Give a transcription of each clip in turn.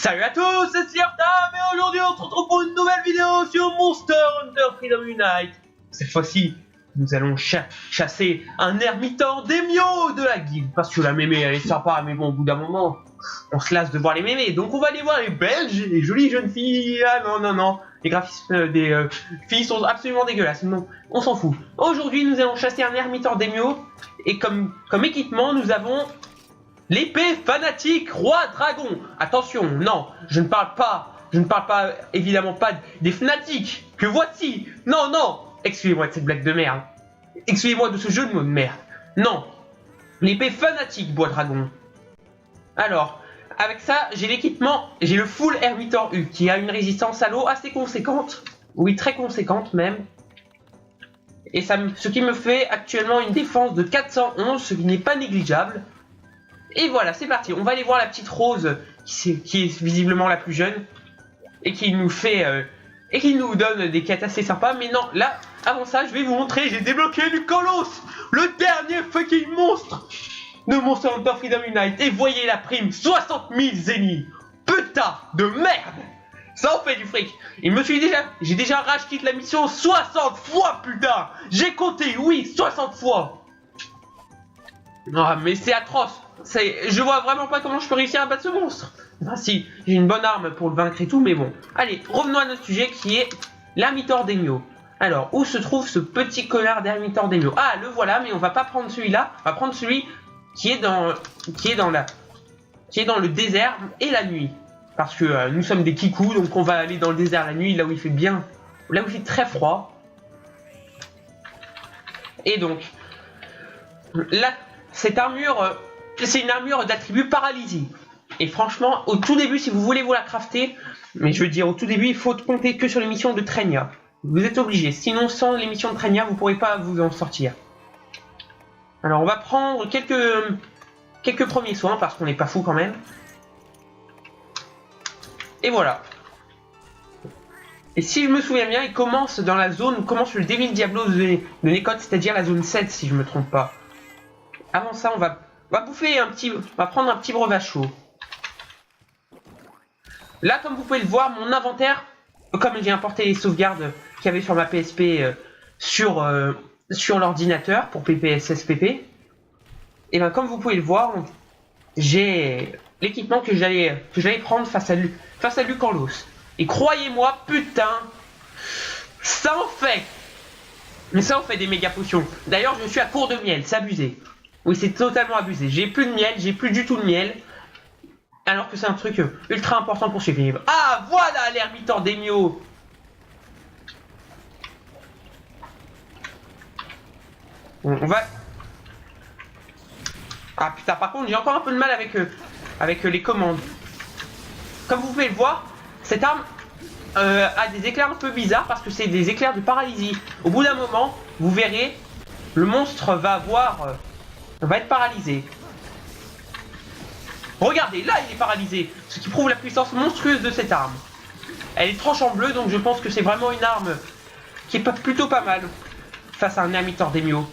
Salut à tous, c'est Siertam et aujourd'hui on se retrouve pour une nouvelle vidéo sur Monster Hunter Freedom Unite. Cette fois-ci, nous allons chasser un ermitant démio de la guilde. Parce que la mémé elle est sympa, mais bon, au bout d'un moment, on se lasse de voir les mémés. Donc on va aller voir les belges, les jolies jeunes filles. Ah non, les graphismes des filles sont absolument dégueulasses. Non, on s'en fout. Aujourd'hui, nous allons chasser un ermitant démio. Et comme équipement, nous avons... l'épée fanatique roi dragon. Attention, non, je ne parle pas évidemment pas des fanatiques que voici. Non, excusez-moi de cette blague de merde. Excusez-moi de ce jeu de mots de merde. Non, l'épée fanatique bois dragon. Alors, avec ça, j'ai l'équipement, j'ai le full Hermitor U qui a une résistance à l'eau assez conséquente. Oui, très conséquente même. Et ce qui me fait actuellement une défense de 411, ce qui n'est pas négligeable. Et voilà, c'est parti. On va aller voir la petite Rose, qui est visiblement la plus jeune, et qui nous fait, et qui nous donne des quêtes assez sympas. Mais non, là, avant ça, je vais vous montrer, j'ai débloqué du Colosse, le dernier fucking monstre de Monster Hunter Freedom Unite. Et voyez la prime, 60 000 zéniths. Putain de merde. Ça en fait du fric. J'ai déjà racheté la mission 60 fois, putain. J'ai compté, oui, 60 fois. Ah, mais c'est atroce. Je vois vraiment pas comment je peux réussir à battre ce monstre. Enfin si, j'ai une bonne arme pour le vaincre et tout, mais bon. Allez, revenons à notre sujet qui est l'Hermitor Daimyo. Alors, où se trouve ce petit connard d'Hermitor Daimyo? Ah, le voilà, mais on va pas prendre celui-là. On va prendre celui qui est dans le désert et la nuit. Parce que nous sommes des kikous, donc on va aller dans le désert la nuit, là où il fait très froid. Et donc, là, cette armure... c'est une armure d'attribut paralysie. Et franchement, au tout début, si vous voulez vous la crafter, mais je veux dire, au tout début, il faut compter que sur les missions de Trenia. Vous êtes obligé. Sinon, sans les missions de Trenia, vous ne pourrez pas vous en sortir. Alors, on va prendre quelques premiers soins, parce qu'on n'est pas fou quand même. Et voilà. Et si je me souviens bien, il commence dans la zone où commence le Devil Diablo de Nekot, c'est-à-dire la zone 7, si je me trompe pas. Avant ça, on va prendre un petit breuvage chaud. Là, comme vous pouvez le voir, mon inventaire, comme j'ai importé les sauvegardes qu'il y avait sur ma PSP sur l'ordinateur pour PPSSPP, et bien comme vous pouvez le voir, j'ai l'équipement que j'allais prendre face à Lucanlos. Et croyez-moi, putain, ça en fait. Mais ça en fait des méga potions. D'ailleurs, je suis à court de miel, c'est abusé. Oui, c'est totalement abusé. J'ai plus de miel, j'ai plus du tout de miel. Alors que c'est un truc ultra important pour survivre. Ah, voilà l'Hermitor Daimyo. On va... Ah putain, par contre, j'ai encore un peu de mal avec les commandes. Comme vous pouvez le voir, cette arme a des éclairs un peu bizarres parce que c'est des éclairs de paralysie. Au bout d'un moment, vous verrez, le monstre va être paralysé. Regardez, là il est paralysé, ce qui prouve la puissance monstrueuse de cette arme. Elle est tranche en bleu, donc je pense que c'est vraiment une arme qui est plutôt pas mal face à un Hermitor Daimyo.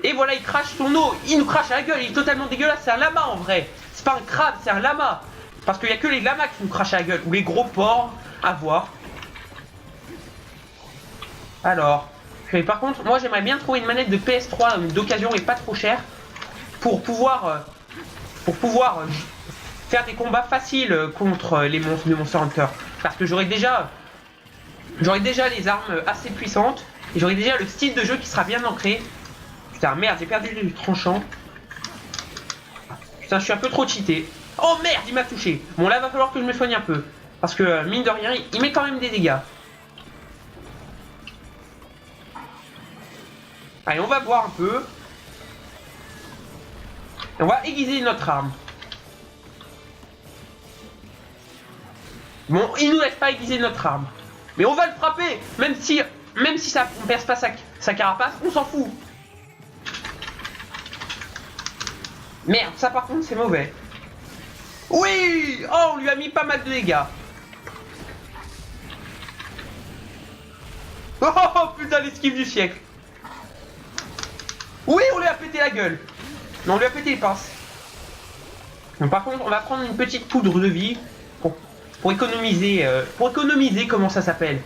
Et voilà, il crache son eau, il nous crache à la gueule, il est totalement dégueulasse, c'est un lama en vrai. C'est pas un crabe, c'est un lama. Parce qu'il n'y a que les lamas qui nous crachent à la gueule, ou les gros porcs à voir. Alors, par contre, moi j'aimerais bien trouver une manette de PS3 d'occasion et pas trop chère pour pouvoir faire des combats faciles contre les monstres de Monster Hunter. Parce que j'aurai déjà les armes assez puissantes et j'aurai déjà le style de jeu qui sera bien ancré. Putain, merde, j'ai perdu du tranchant. Putain, je suis un peu trop cheaté. Oh merde, il m'a touché. Bon, là, va falloir que je me soigne un peu. Parce que, mine de rien, il met quand même des dégâts. Allez, on va boire un peu. Et on va aiguiser notre arme. Bon, il nous laisse pas aiguiser notre arme. Mais on va le frapper. Même si ça ne perce pas sa carapace, on s'en fout. Merde, ça par contre c'est mauvais. Oui! Oh, on lui a mis pas mal de dégâts. Oh putain, l'esquive du siècle. Oui, on lui a pété la gueule. Non, on lui a pété les pinces. Donc, par contre, on va prendre une petite poudre de vie pour économiser. Comment ça s'appelle?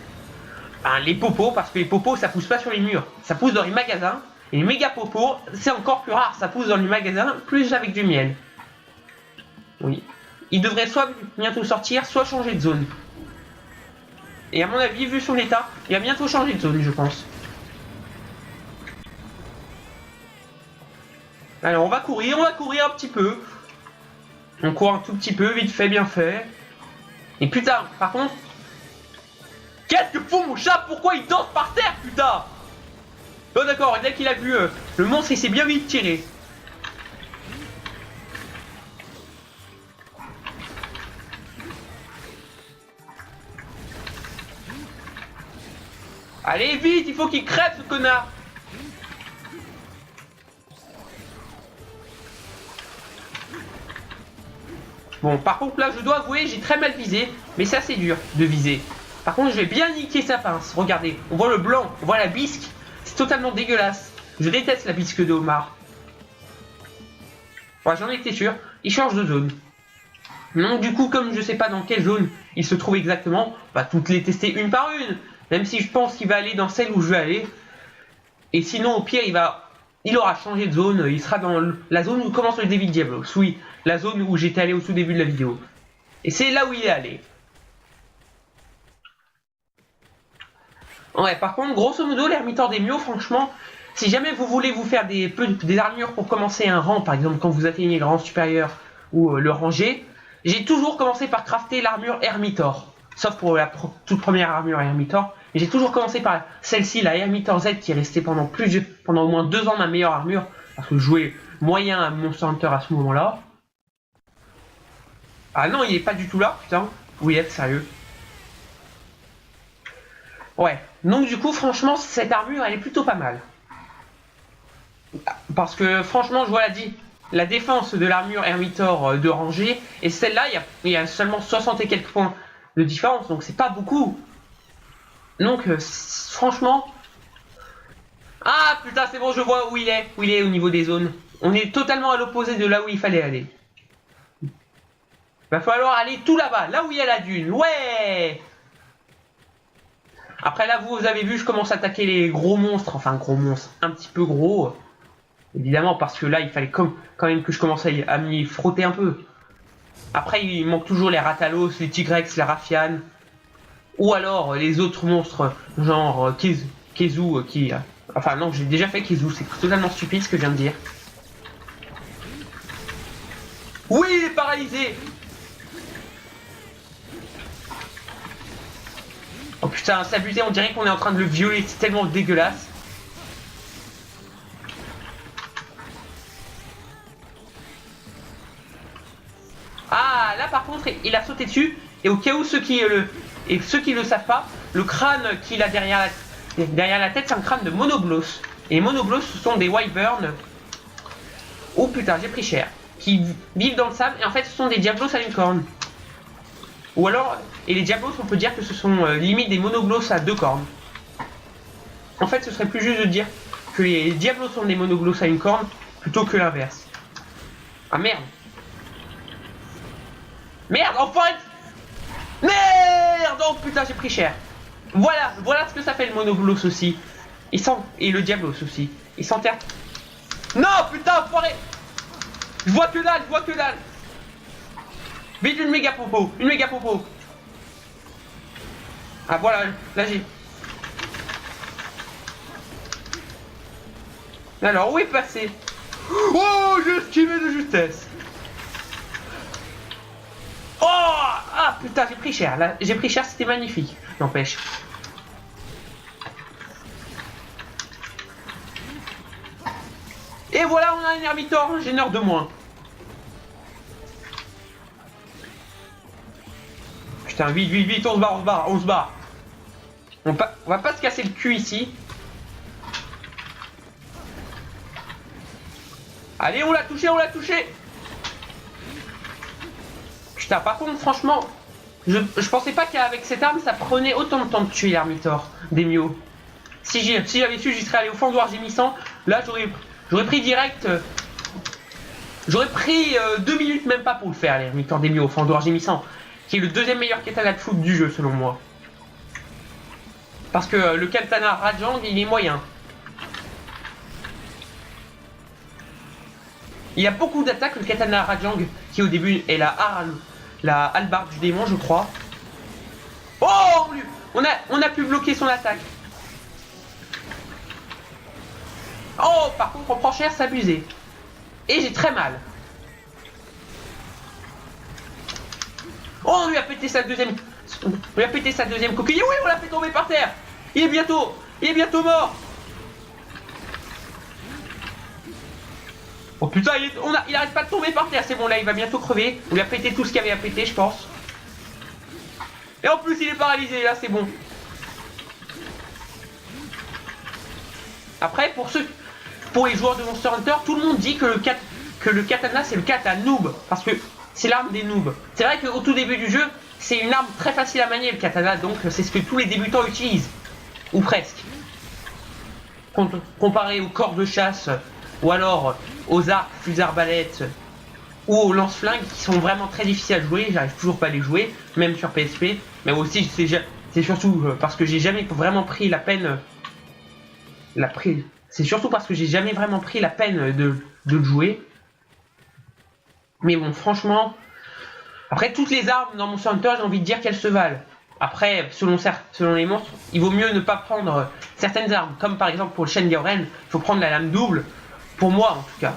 Ben, les popos, parce que les popos, ça pousse pas sur les murs. Ça pousse dans les magasins. Et les méga popos, c'est encore plus rare. Ça pousse dans les magasins, plus avec du miel. Oui. Il devrait soit bientôt sortir, soit changer de zone. Et à mon avis, vu son état, il va bientôt changer de zone, je pense. Alors, on va courir un petit peu. On court un tout petit peu, vite fait, bien fait. Et putain, par contre... Qu'est-ce que fout mon chat? Pourquoi il danse par terre, putain? Oh d'accord, et dès qu'il a vu le monstre, il s'est bien vite tiré. Allez, vite, il faut qu'il crève, ce connard. Bon, par contre, là, je dois avouer, j'ai très mal visé, mais c'est assez dur de viser. Par contre, je vais bien niquer sa pince. Regardez, on voit le blanc, on voit la bisque. C'est totalement dégueulasse. Je déteste la bisque de homard. Ouais, j'en étais sûr. Il change de zone. Donc, du coup, comme je sais pas dans quelle zone il se trouve exactement, on va toutes les tester une par une. Même si je pense qu'il va aller dans celle où je vais aller. Et sinon, au pire, il aura changé de zone. Il sera dans la zone où commence le début de Diablos. Oui, la zone où j'étais allé au tout début de la vidéo. Et c'est là où il est allé. Ouais, par contre, grosso modo, l'ermitor des Mio, franchement, si jamais vous voulez vous faire des armures pour commencer un rang, par exemple quand vous atteignez le rang supérieur ou le rang G, j'ai toujours commencé par crafter l'armure Hermitor. Sauf pour la toute première armure Hermitor. Et j'ai toujours commencé par celle-ci, la Hermitor Z, qui est restée pendant au moins 2 ans ma meilleure armure. Parce que je jouais moyen à Monster Hunter à ce moment-là. Ah non, il est pas du tout là, putain. Oui, être sérieux. Ouais, donc du coup, franchement, cette armure, elle est plutôt pas mal. Parce que, franchement, je vois la défense de l'armure Hermitor de rangée, et celle-là, il y a seulement 60 et quelques points de différence, donc c'est pas beaucoup. Donc, franchement... Ah, putain, c'est bon, je vois où il est au niveau des zones. On est totalement à l'opposé de là où il fallait aller. Va falloir aller tout là-bas, là où il y a la dune, ouais. Après là, vous avez vu, je commence à attaquer les gros monstres, enfin gros monstres, un petit peu gros. Évidemment, parce que là, il fallait quand même que je commence à m'y frotter un peu. Après, il manque toujours les Ratalos, les Tigrex, les Raffian. Ou alors les autres monstres, genre Kezu, qui... Enfin non, j'ai déjà fait Kezu, c'est totalement stupide ce que je viens de dire. Oui, il est paralysé. Oh putain, c'est abusé, on dirait qu'on est en train de le violer, c'est tellement dégueulasse. Ah, là par contre, il a sauté dessus, et au cas où ceux qui le savent pas, le crâne qu'il a derrière la tête, c'est un crâne de monogloss. Et les monogloss, ce sont des wyverns. Oh putain, j'ai pris cher. Qui vivent dans le sable, et en fait, ce sont des diablos à une corne. Ou alors, et les diablos, on peut dire que ce sont limite des monogloss à 2 cornes. En fait, ce serait plus juste de dire que les diablos sont des monogloss à une corne, plutôt que l'inverse. Ah merde. Merde, enfin. Merde. Oh putain, j'ai pris cher. Voilà ce que ça fait le monogloss aussi. Et le diablos aussi. Il s'enterre. Non, putain, enfoiré. Je vois que dalle. Vite, une méga popo. Ah voilà, là j'ai... Alors, où est passé? Oh, j'ai esquivé de justesse. Oh. Ah putain, j'ai pris cher. Là, j'ai pris cher, c'était magnifique. N'empêche. Et voilà, on a un Hermitor, j'ai une heure de moins. Putain, vite, on se barre. On va pas se casser le cul ici. Allez, on l'a touché. Putain, par contre, franchement, je pensais pas qu'avec cette arme, ça prenait autant de temps de tuer l'Hermitor des Mio. Si j'avais su, j'y serais allé au fond de Gémissant. Là, J'aurais pris direct... J'aurais pris 2 minutes même pas pour le faire, l'ermiteur des Mio, Fandor gémissant, qui est le deuxième meilleur katana de foot du jeu selon moi. Parce que le katana Rajang, il est moyen. Il y a beaucoup d'attaques, le katana Rajang, qui au début est la hallebarde du démon, je crois. Oh, on a pu bloquer son attaque. Oh, par contre, on prend cher, c'est abusé. Et j'ai très mal. Oh, on lui a pété sa deuxième... On lui a pété sa deuxième coquille. Oui, on l'a fait tomber par terre. Il est bientôt mort. Oh putain, il arrête pas de tomber par terre. C'est bon, là, il va bientôt crever. On lui a pété tout ce qu'il y avait à péter, je pense. Et en plus, il est paralysé. Là, c'est bon. Après, pour les joueurs de Monster Hunter, tout le monde dit que le katana, c'est le katana noob. Parce que c'est l'arme des noobs. C'est vrai qu'au tout début du jeu, c'est une arme très facile à manier, le katana. Donc, c'est ce que tous les débutants utilisent. Ou presque. Comparé aux corps de chasse, ou alors aux arcs, fusils arbalètes, ou aux lance-flingues qui sont vraiment très difficiles à jouer. J'arrive toujours pas à les jouer, même sur PSP. Mais aussi, c'est surtout parce que j'ai jamais vraiment pris la peine... C'est surtout parce que j'ai jamais vraiment pris la peine de le jouer. Mais bon, franchement... Après, toutes les armes dans Monster Hunter, j'ai envie de dire qu'elles se valent. Après, selon les monstres, il vaut mieux ne pas prendre certaines armes. Comme par exemple pour le Shen Gyaoren, il faut prendre la lame double. Pour moi, en tout cas.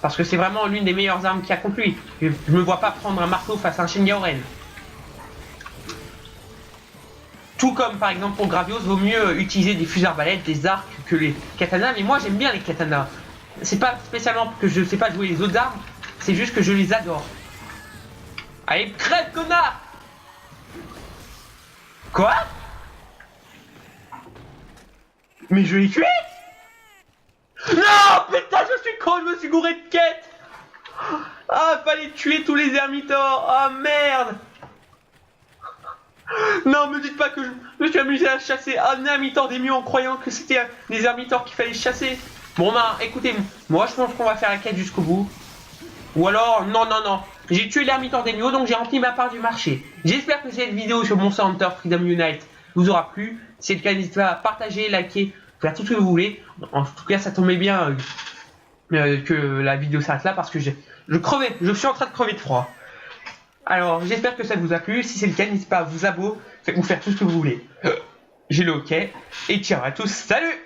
Parce que c'est vraiment l'une des meilleures armes qu'il y a contre lui. Je me vois pas prendre un marteau face à un Shen Gyaoren. Tout comme par exemple pour Gravios, vaut mieux utiliser des fusils arbalètes, des arcs que les katanas. Mais moi j'aime bien les katanas. C'est pas spécialement que je sais pas jouer les autres armes, c'est juste que je les adore. Allez, crève, connard! Quoi? Mais je l'ai tué? Non, putain, je suis con, je me suis gouré de quête. Ah, fallait tuer tous les ermitors. Ah, merde. Non, me dites pas que je me suis amusé à chasser un ermitor des Mio en croyant que c'était des ermitors qu'il fallait chasser. Bon, bah, écoutez, moi je pense qu'on va faire la quête jusqu'au bout. Ou alors, non. J'ai tué l'ermitor des Mio, donc j'ai rempli ma part du marché. J'espère que cette vidéo sur Monster Hunter Freedom Unite vous aura plu. Si c'est le cas, n'hésitez pas à partager, liker, faire tout ce que vous voulez. En tout cas, ça tombait bien que la vidéo s'arrête là parce que je suis en train de crever de froid. Alors, j'espère que ça vous a plu. Si c'est le cas, n'hésitez pas à vous abonner ou faire tout ce que vous voulez. J'ai le OK. Et ciao à tous. Salut!